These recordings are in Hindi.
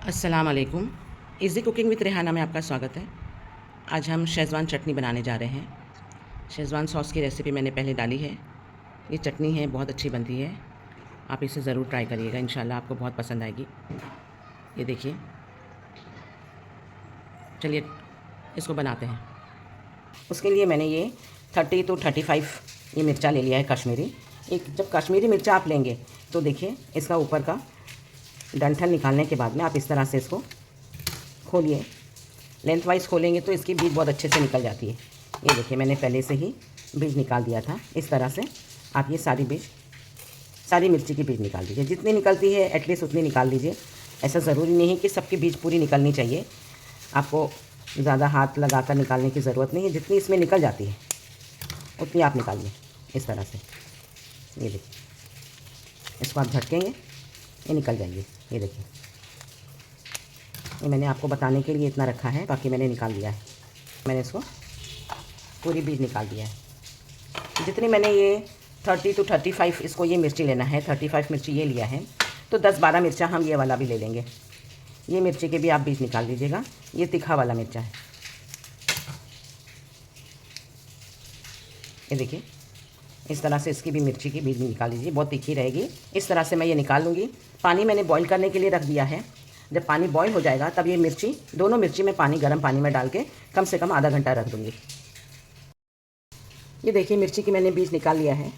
अस्सलाम वालेकुम। इज़ी कुकिंग विद रेहाना में आपका स्वागत है। आज हम शेज़वान चटनी बनाने जा रहे हैं। शेज़वान सॉस की रेसिपी मैंने पहले डाली है। ये चटनी है, बहुत अच्छी बनती है। आप इसे ज़रूर ट्राई करिएगा, इंशाल्लाह आपको बहुत पसंद आएगी। ये देखिए, चलिए इसको बनाते हैं। उसके लिए मैंने ये 30 to 35 ये मिर्चा ले लिया है कश्मीरी। एक जब कश्मीरी मिर्चा आप लेंगे तो देखिए इसका ऊपर का डंठल निकालने के बाद में आप इस तरह से इसको खोलिए। लेंथ वाइज खोलेंगे तो इसकी बीज बहुत अच्छे से निकल जाती है। ये देखिए, मैंने पहले से ही बीज निकाल दिया था। इस तरह से आप ये सारी मिर्ची की बीज निकाल दीजिए। जितनी निकलती है एटलीस्ट उतनी निकाल दीजिए। ऐसा ज़रूरी नहीं है कि सबकी बीज पूरी निकलनी चाहिए। आपको ज़्यादा हाथ लगाकर निकालने की ज़रूरत नहीं है। जितनी इसमें निकल जाती है उतनी आप निकालिए इस तरह से। ये देखिए, इसको आप झटकेंगे, ये निकल जाएगी। ये देखिए, ये मैंने आपको बताने के लिए इतना रखा है, बाकी मैंने निकाल दिया है। मैंने इसको पूरी बीज निकाल दिया है। जितनी मैंने ये 30 to 35 इसको ये मिर्ची लेना है, 35 मिर्ची ये लिया है, तो 10-12 मिर्चा हम ये वाला भी ले लेंगे। ये मिर्ची के भी आप बीज निकाल दीजिएगा। ये तीखा वाला मिर्चा है। ये देखिए, इस तरह से इसकी भी मिर्ची की बीज भी निकाल लीजिए, बहुत तीखी रहेगी। इस तरह से मैं ये निकाल लूँगी। पानी मैंने बॉईल करने के लिए रख दिया है। जब पानी बॉईल हो जाएगा तब ये मिर्ची, दोनों मिर्ची में पानी, गर्म पानी में डाल के कम से कम आधा घंटा रख दूँगी। ये देखिए, मिर्ची की मैंने बीज निकाल लिया है।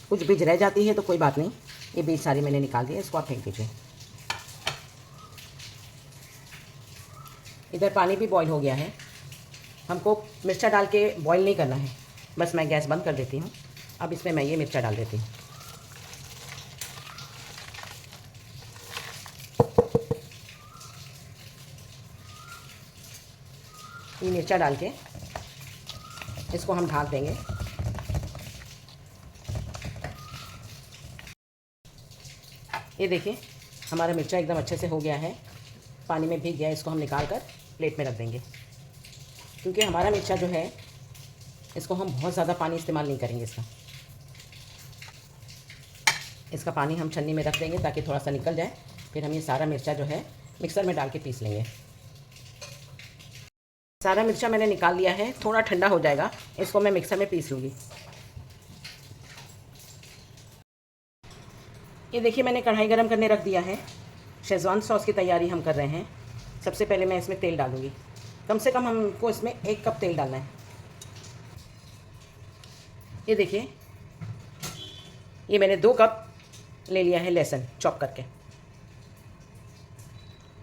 कुछ बीज रह जाती है तो कोई बात नहीं, ये बीज सारी मैंने निकाल दिया। इसको आप फेंक दीजिए। इधर पानी भी बॉईल हो गया है। हमको मिर्चा डाल के बॉईल नहीं करना है, बस मैं गैस बंद कर देती हूँ। अब इसमें मैं ये मिर्चा डाल देती हूँ। ये मिर्चा डाल के इसको हम ढाँक देंगे। ये देखिए, हमारा मिर्चा एकदम अच्छे से हो गया है, पानी में भीग गया। इसको हम निकाल कर प्लेट में रख देंगे। क्योंकि हमारा मिर्चा जो है, इसको हम बहुत ज़्यादा पानी इस्तेमाल नहीं करेंगे। इसका पानी हम छन्नी में रख देंगे ताकि थोड़ा सा निकल जाए। फिर हम ये सारा मिर्चा जो है मिक्सर में डाल के पीस लेंगे। सारा मिर्चा मैंने निकाल लिया है, थोड़ा ठंडा हो जाएगा, इसको मैं मिक्सर में पीस लूँगी। ये देखिए, मैंने कढ़ाई गरम करने रख दिया है। शेज़वान सॉस की तैयारी हम कर रहे हैं। सबसे पहले मैं इसमें तेल डालूँगी। कम से कम हमको इसमें 1 कप तेल डालना है। ये देखिए, ये मैंने 2 कप ले लिया है लहसुन चॉप करके,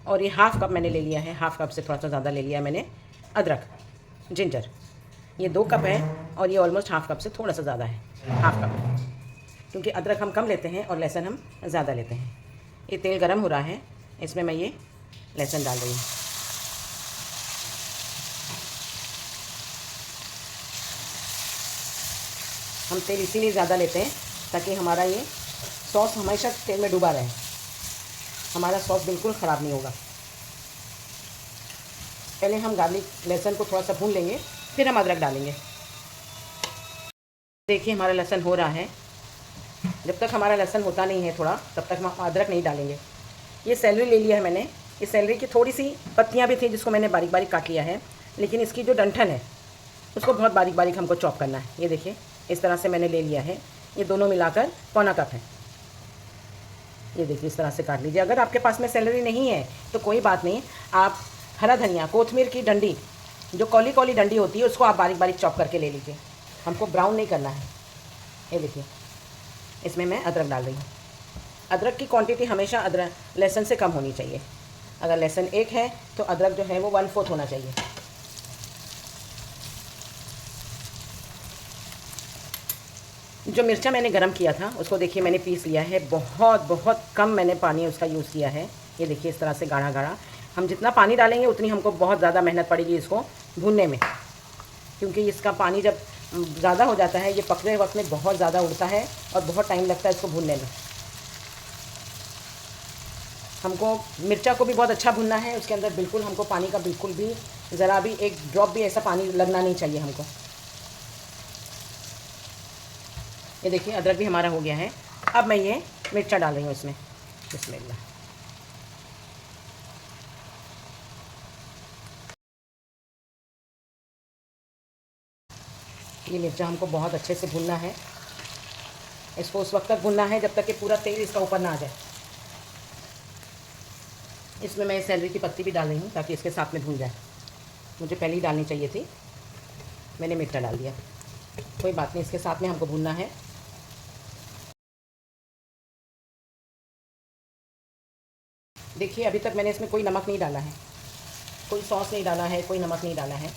और ये हाफ़ कप मैंने ले लिया है, हाफ़ कप से थोड़ा सा ज़्यादा ले लिया है मैंने अदरक, जिंजर। ये 2 कप है और ये ऑलमोस्ट हाफ़ कप से थोड़ा सा ज़्यादा है, हाफ़ कप, क्योंकि अदरक हम कम लेते हैं और लहसुन हम ज़्यादा लेते हैं। ये तेल गरम हो रहा है, इसमें मैं ये लहसुन डाल रही हूँ। हम तेल इसीलिए ज़्यादा लेते हैं ताकि हमारा ये सॉस हमेशा तेल में डूबा रहे, हमारा सॉस बिल्कुल ख़राब नहीं होगा। पहले हम गार्लिक, लहसुन को थोड़ा सा भून लेंगे, फिर हम अदरक डालेंगे। देखिए, हमारा लहसुन हो रहा है। जब तक हमारा लहसुन होता नहीं है थोड़ा, तब तक हम अदरक नहीं डालेंगे। ये सेलरी ले लिया है मैंने। इस सेलरी की थोड़ी सी पत्तियाँ भी थी जिसको मैंने बारीक बारीक काट लिया है, लेकिन इसकी जो डंठल है उसको बहुत बारीक बारीक हमको चॉप करना है। ये देखिए, इस तरह से मैंने ले लिया है। ये दोनों मिलाकर पौना कप है। ये देखिए, इस तरह से काट लीजिए। अगर आपके पास में सेलरी नहीं है तो कोई बात नहीं, आप हरा धनिया, कोथमीर की डंडी, जो कौली कौली डंडी होती है, उसको आप बारीक बारीक चॉप करके ले लीजिए। हमको ब्राउन नहीं करना है। ये देखिए, इसमें मैं अदरक डाल रही हूँ। अदरक की क्वांटिटी हमेशा अदरक लहसुन से कम होनी चाहिए। अगर लहसुन 1 है तो अदरक जो है वो 1/4 होना चाहिए। जो मिर्चा मैंने गरम किया था उसको देखिए मैंने पीस लिया है। बहुत बहुत कम मैंने पानी उसका यूज़ किया है। ये देखिए, इस तरह से गाढ़ा गाढ़ा। हम जितना पानी डालेंगे उतनी हमको बहुत ज़्यादा मेहनत पड़ेगी इसको भूनने में, क्योंकि इसका पानी जब ज़्यादा हो जाता है, ये पकने वक्त में बहुत ज़्यादा उड़ता है और बहुत टाइम लगता है इसको भूनने में। हमको मिर्चा को भी बहुत अच्छा भूनना है। उसके अंदर बिल्कुल हमको पानी का बिल्कुल भी, ज़रा भी, एक ड्रॉप भी ऐसा पानी लगना नहीं चाहिए हमको। ये देखिए, अदरक भी हमारा हो गया है। अब मैं ये मिर्चा डाल रही हूँ इसमें। बिस्मिल्लाह। ये मिर्चा हमको बहुत अच्छे से भूनना है। इसको उस वक्त तक भूनना है जब तक कि पूरा तेल इसका ऊपर ना आ जाए। इसमें मैं सेलरी की पत्ती भी डाल रही हूँ ताकि इसके साथ में भून जाए। मुझे पहले ही डालनी चाहिए थी, मैंने मिर्चा डाल दिया, कोई बात नहीं, इसके साथ में हमको भूनना है। देखिए अभी तक मैंने इसमें कोई नमक नहीं डाला है, कोई सॉस नहीं डाला है, कोई नमक नहीं डाला है,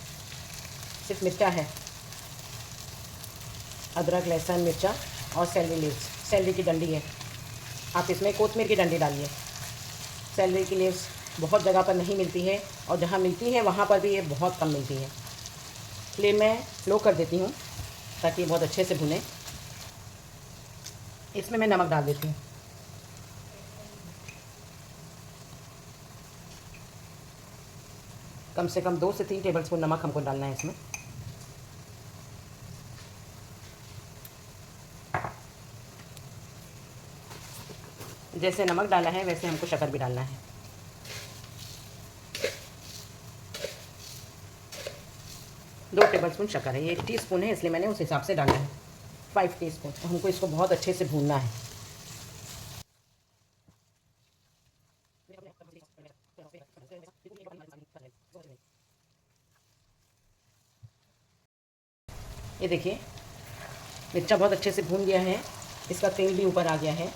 सिर्फ मिर्चा है, अदरक लहसुन मिर्चा और सेलरी लीव्स, सेलरी की डंडी है। आप इसमें कोतमीर की डंडी डालिए। सेलरी की लीव्स बहुत जगह पर नहीं मिलती है और जहाँ मिलती है वहाँ पर भी ये बहुत कम मिलती है। फ्लेम मैं लो कर देती हूँ ताकि बहुत अच्छे से भुने। इसमें मैं नमक डाल देती हूँ। कम से कम 2 से 3 टेबलस्पून नमक हमको डालना है इसमें। जैसे नमक डाला है वैसे हमको शक्कर भी डालना है। दो टेबलस्पून शक्कर है, ये 1 टीस्पून है इसलिए मैंने उस हिसाब से डाला है। 5 टीस्पून। हमको इसको बहुत अच्छे से भूनना है। ये देखिए मिर्चा बहुत अच्छे से भून गया है, इसका तेल भी ऊपर आ गया है।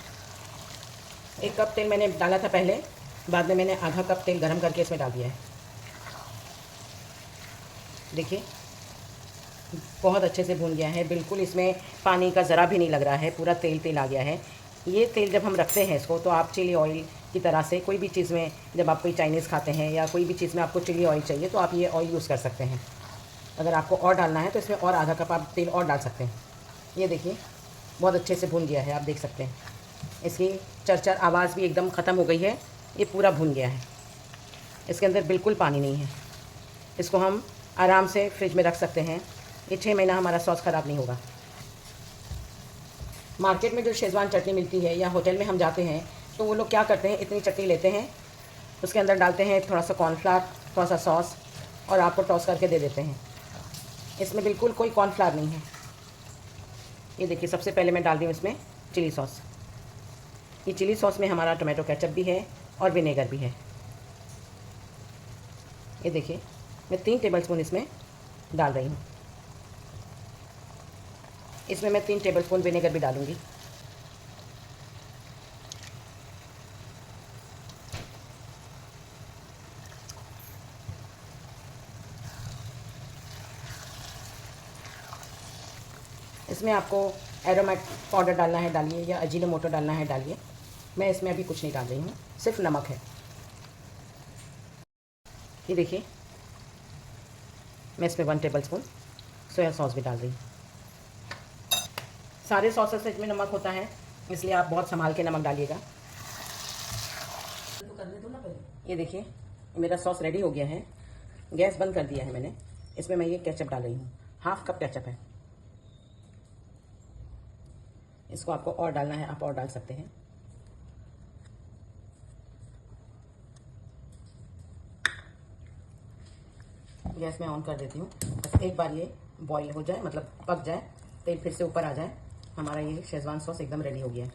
1 कप तेल मैंने डाला था पहले, बाद में मैंने आधा कप तेल गरम करके इसमें डाल दिया है। देखिए बहुत अच्छे से भून गया है, बिल्कुल इसमें पानी का ज़रा भी नहीं लग रहा है, पूरा तेल तेल आ गया है। ये तेल जब हम रखते हैं इसको तो आप चिली ऑयल की तरह से कोई भी चीज़ में, जब आप कोई चाइनीज़ खाते हैं या कोई भी चीज़ में आपको चिली ऑयल चाहिए तो आप ये ऑयल यूज़ कर सकते हैं। अगर आपको और डालना है तो इसमें और आधा कप आप तेल और डाल सकते हैं। ये देखिए बहुत अच्छे से भून गया है, आप देख सकते हैं। इसकी चरचर आवाज़ भी एकदम ख़त्म हो गई है, ये पूरा भून गया है। इसके अंदर बिल्कुल पानी नहीं है। इसको हम आराम से फ्रिज में रख सकते हैं, ये 6 महीना हमारा सॉस ख़राब नहीं होगा। मार्केट में जो शेज़वान चटनी मिलती है या होटल में हम जाते हैं तो वो लोग क्या करते हैं, इतनी चटनी लेते हैं, उसके अंदर डालते हैं थोड़ा सा कॉर्नफ्लावर, थोड़ा सा सॉस और आपको टॉस करके दे देते हैं। इसमें बिल्कुल कोई कॉर्नफ्लावर नहीं है। ये देखिए सबसे पहले मैं डाल रही हूँ इसमें चिली सॉस। ये चिली सॉस में हमारा टोमेटो केचप भी है और विनेगर भी है। ये देखिए मैं 3 टेबलस्पून इसमें डाल रही हूँ। इसमें मैं 3 टेबलस्पून विनेगर भी डालूँगी। इसमें आपको एरोमेट पाउडर डालना है डालिए, या अजीनोमोटो डालना है डालिए। मैं इसमें अभी कुछ नहीं डाल रही हूँ, सिर्फ नमक है। ये देखिए मैं इसमें 1 टेबलस्पून सोया सॉस भी डाल रही हूँ। सारे सॉसेस में नमक होता है इसलिए आप बहुत संभाल के नमक डालिएगा। ये देखिए मेरा सॉस रेडी हो गया है, गैस बंद कर दिया है मैंने। इसमें मैं ये केचप डाल रही हूँ, 1/2 कप केचप है। इसको आपको और डालना है, आप और डाल सकते हैं। गैस में ऑन कर देती हूँ। बस एक बार ये बॉईल हो जाए, मतलब पक जाए, तेल फिर से ऊपर आ जाए, हमारा ये शेज़वान सॉस एकदम रेडी हो गया है।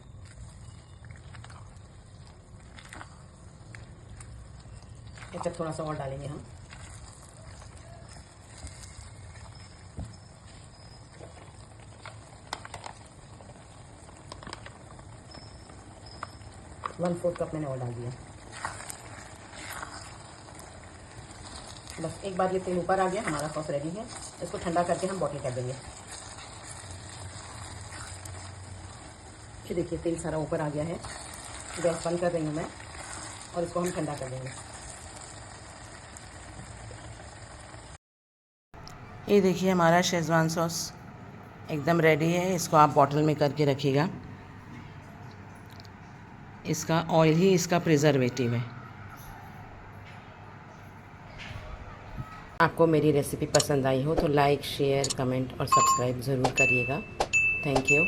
केचप थोड़ा सा और डालेंगे हम। वन 1/4 कप मैंने और डाल दिया। बस एक बार ये तेल ऊपर आ गया, हमारा सॉस रेडी है। इसको ठंडा करके हम बॉटल कर देंगे। ये देखिए तेल सारा ऊपर आ गया है, गैस बंद कर रही हूँ मैं और इसको हम ठंडा कर देंगे। ये देखिए हमारा शेज़वान सॉस एकदम रेडी है। इसको आप बॉटल में करके रखिएगा। इसका ऑयल ही इसका प्रिजर्वेटिव है। आपको मेरी रेसिपी पसंद आई हो तो लाइक, शेयर, कमेंट और सब्सक्राइब ज़रूर करिएगा। Thank you.